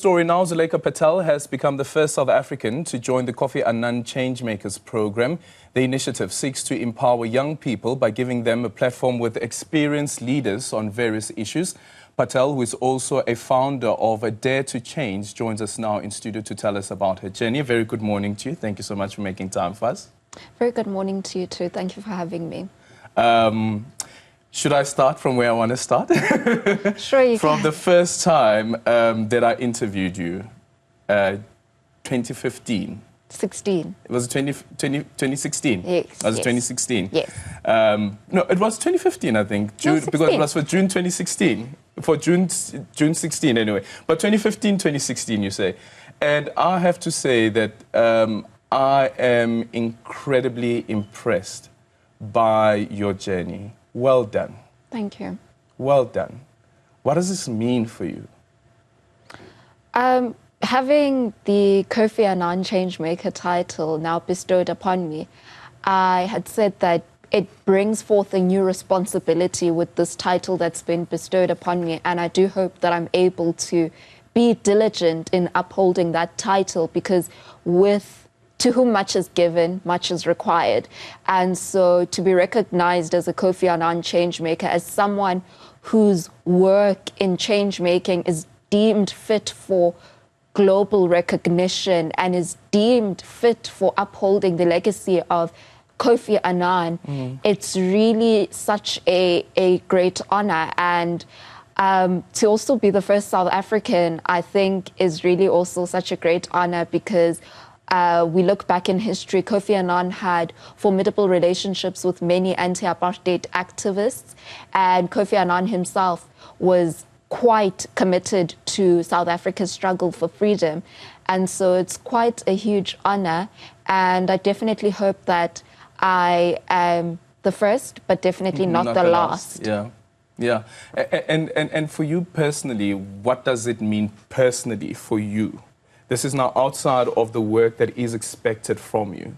Story now, Zulaikha Patel has become the first South African to join the Kofi Annan Changemakers Program. The initiative seeks to empower young people by giving them a platform with experienced leaders on various issues. Patel, who is also a founder of a Dare to Change, joins us now in studio to tell us about her journey. A very good morning to you. Thank you so much for making time for us. Very good morning to you too. Thank you for having me. Should I start from where I want to start? Sure, you From can. the first time that I interviewed you, 2015. 16. It was 2016? Yes. Was it 2016? Yes. No, it was 2015, I think. June, because it was for June 2016. For June 16, anyway. But 2015, 2016, you say. And I have to say that I am incredibly impressed by your journey. Well done. Thank you. Well done. What does this mean for you? Having the Kofi Annan Changemaker title now bestowed upon me, I had said that it brings forth a new responsibility with this title that's been bestowed upon me, and I do hope that I'm able to be diligent in upholding that title, because to whom much is given, much is required. And so to be recognized as a Kofi Annan Changemaker, as someone whose work in change making is deemed fit for global recognition and is deemed fit for upholding the legacy of Kofi Annan, it's really such a great honor. And to also be the first South African, I think, is really also such a great honor, because we look back in history, Kofi Annan had formidable relationships with many anti-apartheid activists, and Kofi Annan himself was quite committed to South Africa's struggle for freedom. And so it's quite a huge honor, and I definitely hope that I am the first, but definitely not the last. Yeah. Yeah. And for you personally, what does it mean personally for you? This is now outside of the work that is expected from you,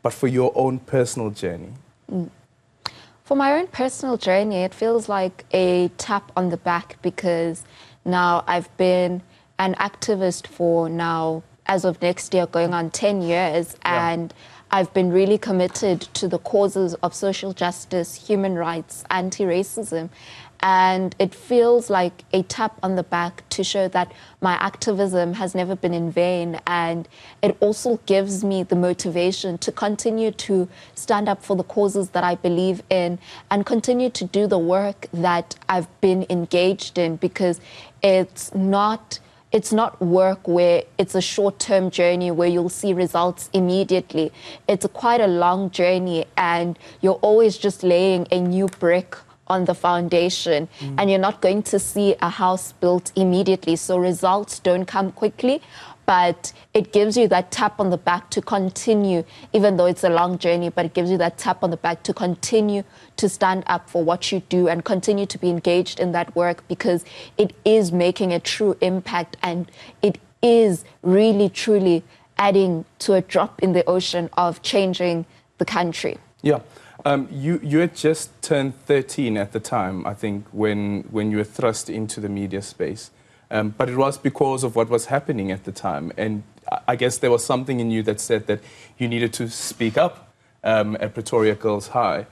but for your own personal journey. For my own personal journey, it feels like a tap on the back, because now I've been an activist for now, as of next year, going on 10 years, and I've been really committed to the causes of social justice, human rights, anti-racism. And it feels like a tap on the back to show that my activism has never been in vain. And it also gives me the motivation to continue to stand up for the causes that I believe in and continue to do the work that I've been engaged in, because it's not work where it's a short-term journey where you'll see results immediately. It's quite a long journey, and you're always just laying a new brick on the foundation, and you're not going to see a house built immediately. So results don't come quickly, but it gives you that tap on the back to continue, even though it's a long journey, but it gives you that tap on the back to continue to stand up for what you do and continue to be engaged in that work, because it is making a true impact, and it is really, truly adding to a drop in the ocean of changing the country. Yeah. You had just turned 13 at the time, I think, when you were thrust into the media space. But it was because of what was happening at the time. And I guess there was something in you that said that you needed to speak up at Pretoria Girls High.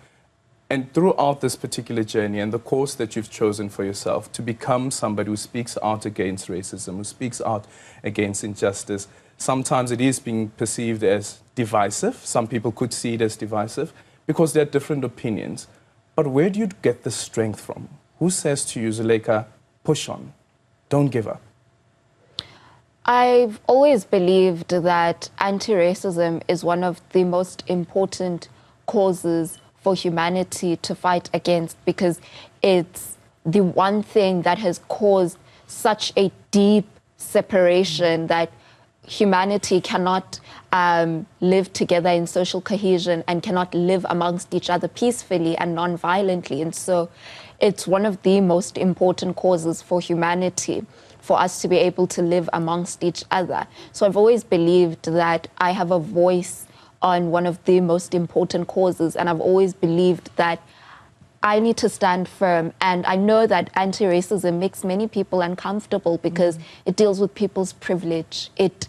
And throughout this particular journey and the course that you've chosen for yourself to become somebody who speaks out against racism, who speaks out against injustice, sometimes it is being perceived as divisive. Some people could see it as divisive, because there are different opinions. But where do you get the strength from? Who says to you, Zulaikha, push on, don't give up? I've always believed that anti-racism is one of the most important causes for humanity to fight against, because it's the one thing that has caused such a deep separation that humanity cannot live together in social cohesion and cannot live amongst each other peacefully and non-violently. And so it's one of the most important causes for humanity, for us to be able to live amongst each other. So I've always believed that I have a voice on one of the most important causes, and I've always believed that I need to stand firm. And I know that anti-racism makes many people uncomfortable because it deals with people's privilege. It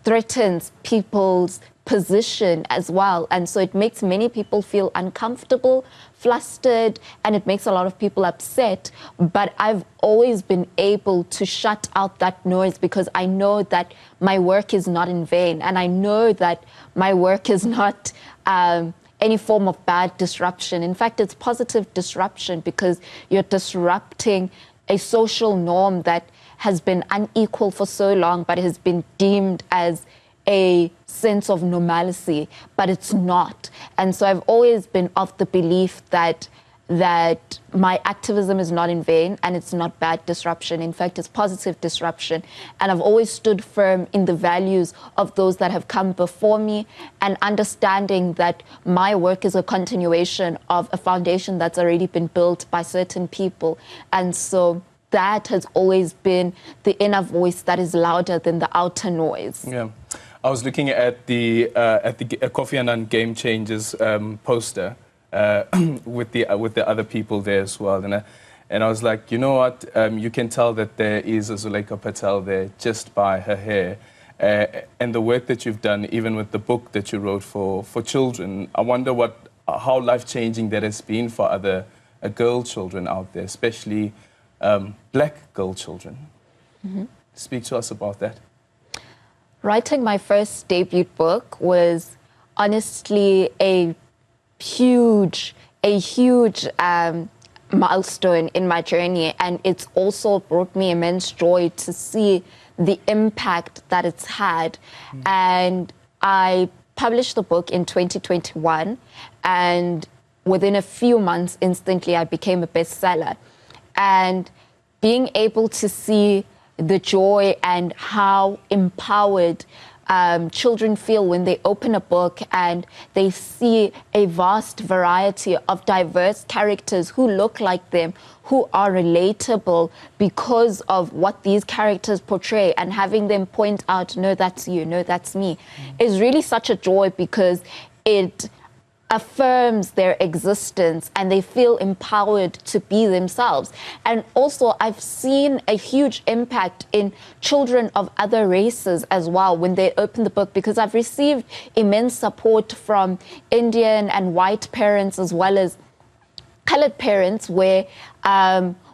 threatens people's position as well. And so it makes many people feel uncomfortable, flustered, and it makes a lot of people upset. But I've always been able to shut out that noise because I know that my work is not in vain. And I know that my work is not any form of bad disruption. In fact, it's positive disruption because you're disrupting a social norm that has been unequal for so long, but has been deemed as a sense of normalcy, but it's not. And so I've always been of the belief that my activism is not in vain and it's not bad disruption. In fact, it's positive disruption. And I've always stood firm in the values of those that have come before me and understanding that my work is a continuation of a foundation that's already been built by certain people. And so that has always been the inner voice that is louder than the outer noise. Yeah. I was looking at the Kofi Annan Game Changers poster with the other people there as well, and I was like, you know what? You can tell that there is a Zulaikha Patel there just by her hair, and the work that you've done, even with the book that you wrote for children. I wonder how life-changing that has been for other girl children out there, especially black girl children. Speak to us about that. Writing my first debut book was honestly a huge milestone in my journey, and it's also brought me immense joy to see the impact that it's had. And I published the book in 2021, and within a few months, instantly, I became a bestseller. And being able to see the joy and how empowered children feel when they open a book and they see a vast variety of diverse characters who look like them, who are relatable because of what these characters portray, and having them point out, no, that's you, no, that's me, is really such a joy because it affirms their existence and they feel empowered to be themselves. And also I've seen a huge impact in children of other races as well when they open the book, because I've received immense support from Indian and white parents as well as colored parents, where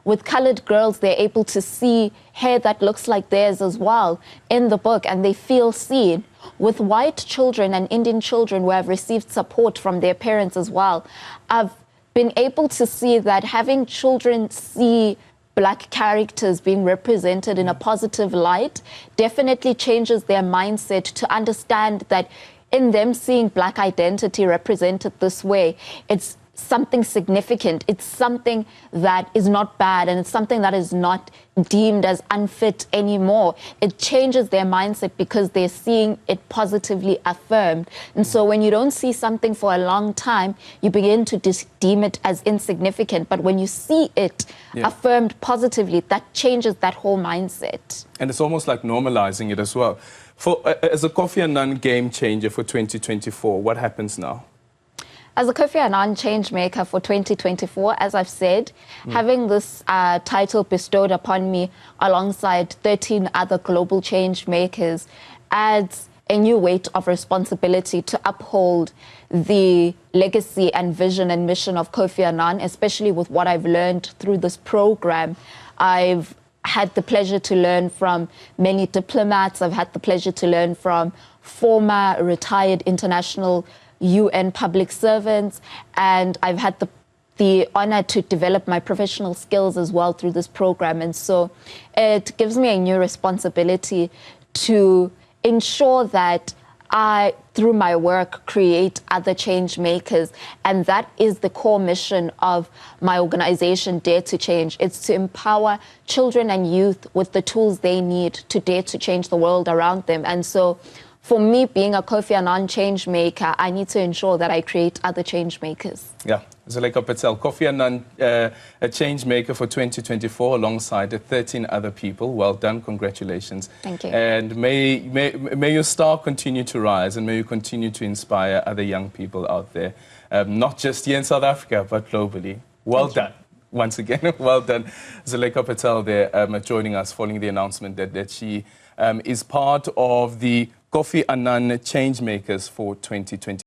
with colored girls, they're able to see hair that looks like theirs as well in the book, and they feel seen. With white children and Indian children who have received support from their parents as well, I've been able to see that having children see black characters being represented in a positive light definitely changes their mindset to understand that in them seeing black identity represented this way, it's something significant. It's something that is not bad, and it's something that is not deemed as unfit anymore. It changes their mindset because they're seeing it positively affirmed. And so when you don't see something for a long time, you begin to deem it as insignificant. But when you see it affirmed positively, that changes that whole mindset. And it's almost like normalizing it as well. As a Kofi Annan game changer for 2024, what happens now? As a Kofi Annan Changemaker for 2024, as I've said, having this title bestowed upon me alongside 13 other global change makers adds a new weight of responsibility to uphold the legacy and vision and mission of Kofi Annan, especially with what I've learned through this program. I've had the pleasure to learn from many diplomats. I've had the pleasure to learn from former retired international UN public servants, and I've had the honor to develop my professional skills as well through this program. And so it gives me a new responsibility to ensure that I, through my work, create other change makers. And that is the core mission of my organization, Dare to Change. It's to empower children and youth with the tools they need to dare to change the world around them. And so for me, being a Kofi Annan change maker, I need to ensure that I create other change makers. Yeah. Zulaikha Patel, Kofi Annan, a Changemaker for 2024 alongside 13 other people. Well done, congratulations. Thank you. And may your star continue to rise, and may you continue to inspire other young people out there, not just here in South Africa, but globally. Well done. Once again, well done. Zulaikha Patel there joining us following the announcement that she is part of the Kofi Annan Changemakers for 2020.